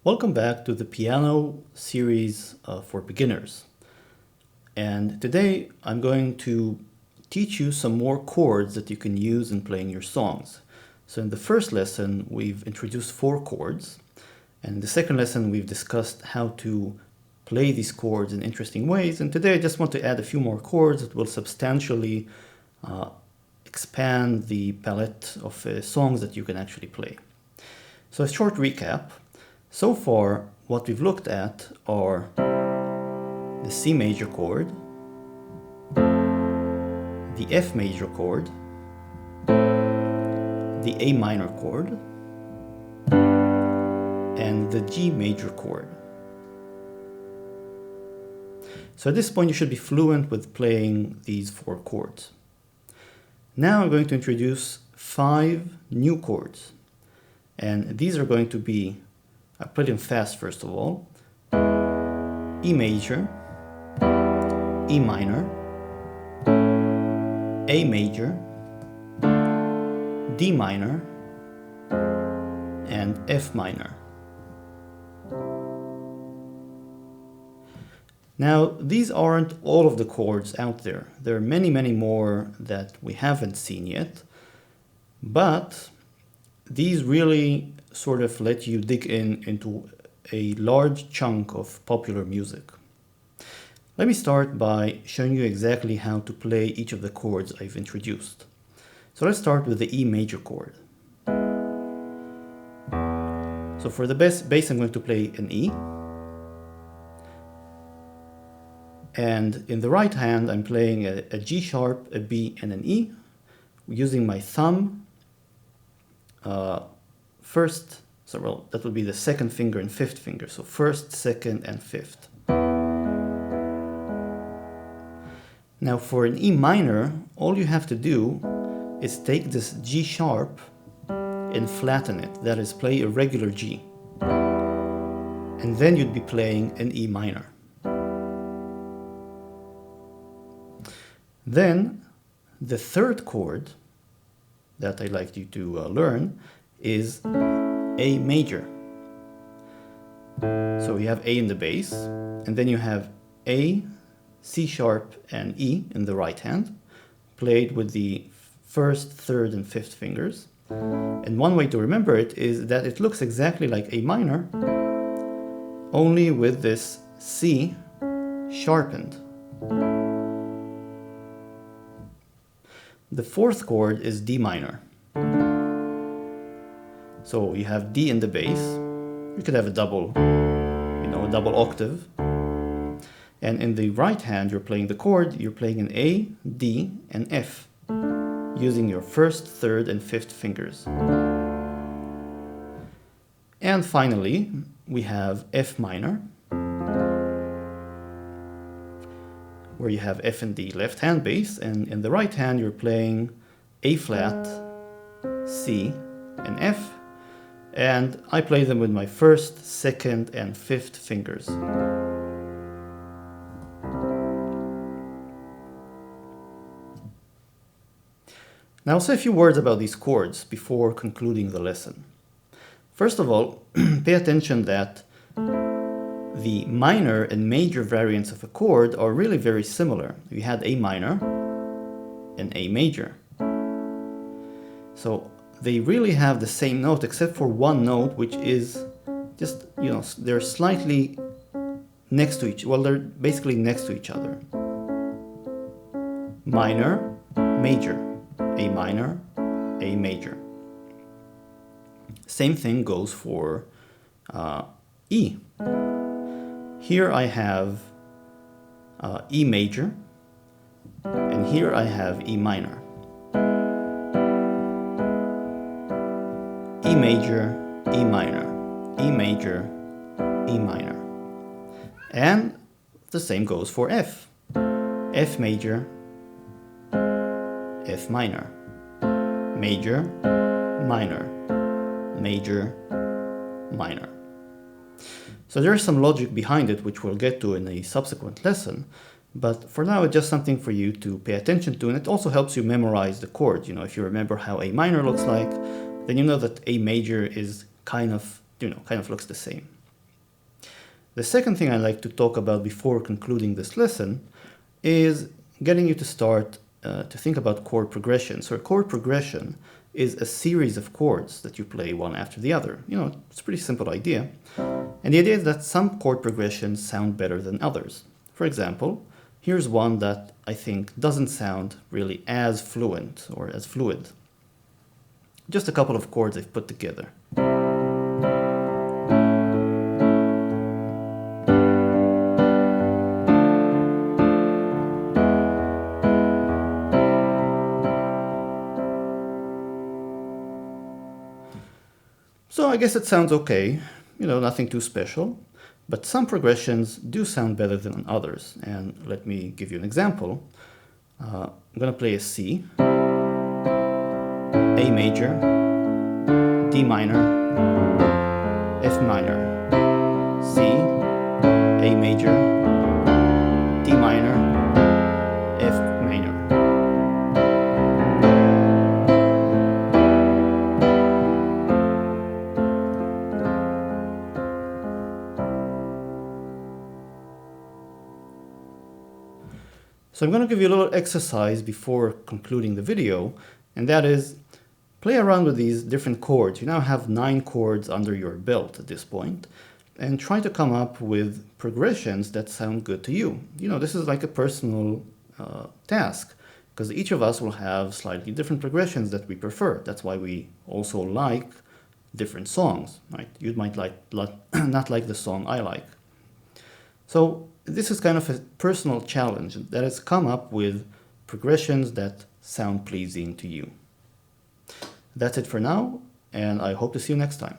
Welcome back to the piano series for beginners. And today I'm going to teach you some more chords that you can use in playing your songs. So in the first lesson, we've introduced 4 chords. And in the second lesson, we've discussed how to play these chords in interesting ways. And today I just want to add a few more chords that will substantially expand the palette of songs that you can actually play. So a short recap. So far, what we've looked at are the C major chord, the F major chord, the A minor chord, and the G major chord. So at this point, you should be fluent with playing these 4 chords. Now I'm going to introduce 5 new chords, and these are going to be, I'll play them fast first of all: E major, E minor, A major, D minor, and F minor. Now, these aren't all of the chords out there. There are many, many more that we haven't seen yet, but these really sort of let you dig into a large chunk of popular music. Let me start by showing you exactly how to play each of the chords I've introduced. So let's start with the E major chord. So for the bass, I'm going to play an E. And in the right hand, I'm playing a G sharp, a B, and an E, using my thumb. That will be the second finger and fifth finger. So first, second, and fifth. Now for an E minor, all you have to do is take this G sharp and flatten it. That is, play a regular G. And then you'd be playing an E minor. Then the third chord that I'd like you to learn is A major. So you have A in the bass, and then you have A, C sharp, and E in the right hand, played with the first, third, and fifth fingers. And one way to remember it is that it looks exactly like A minor, only with this C sharpened. The fourth chord is D minor. So you have D in the bass. You could have a double octave. And in the right hand, you're playing the chord, you're playing an A, D, and F, using your first, third, and fifth fingers. And finally, we have F minor, where you have F in the left hand bass, and in the right hand you're playing A flat, C, and F, and I play them with my first, second, and fifth fingers. Now I'll say a few words about these chords before concluding the lesson. First of all, pay attention that the minor and major variants of a chord are really very similar. We had A minor and A major. So they really have the same note except for one note, which is just, they're slightly next to they're basically next to each other. Minor, major, A minor, A major. Same thing goes for E. Here I have E major, and here I have E minor. E major, E minor, E major, E minor. And the same goes for F. F major, F minor, major, minor, major, minor. So there's some logic behind it, which we'll get to in a subsequent lesson. But for now, it's just something for you to pay attention to, and it also helps you memorize the chords. If you remember how A minor looks like, then you know that A major is kind of looks the same. The second thing I'd like to talk about before concluding this lesson is getting you to start to think about chord progression. So a chord progression is a series of chords that you play one after the other. You know, it's a pretty simple idea. And the idea is that some chord progressions sound better than others. For example, here's one that I think doesn't sound really as fluent or as fluid. Just a couple of chords I've put together. So I guess it sounds okay, you know, nothing too special, but some progressions do sound better than others. And let me give you an example. I'm going to play a C, A major, D minor, F minor, C, A major, D minor, F minor. So I'm going to give you a little exercise before concluding the video, and that is play around with these different chords. You now have 9 chords under your belt at this point, and try to come up with progressions that sound good to you. You know, this is like a personal task, because each of us will have slightly different progressions that we prefer. That's why we also like different songs, right? You might not like the song I like. So this is kind of a personal challenge that has come up with progressions that sound pleasing to you. That's it for now, and I hope to see you next time.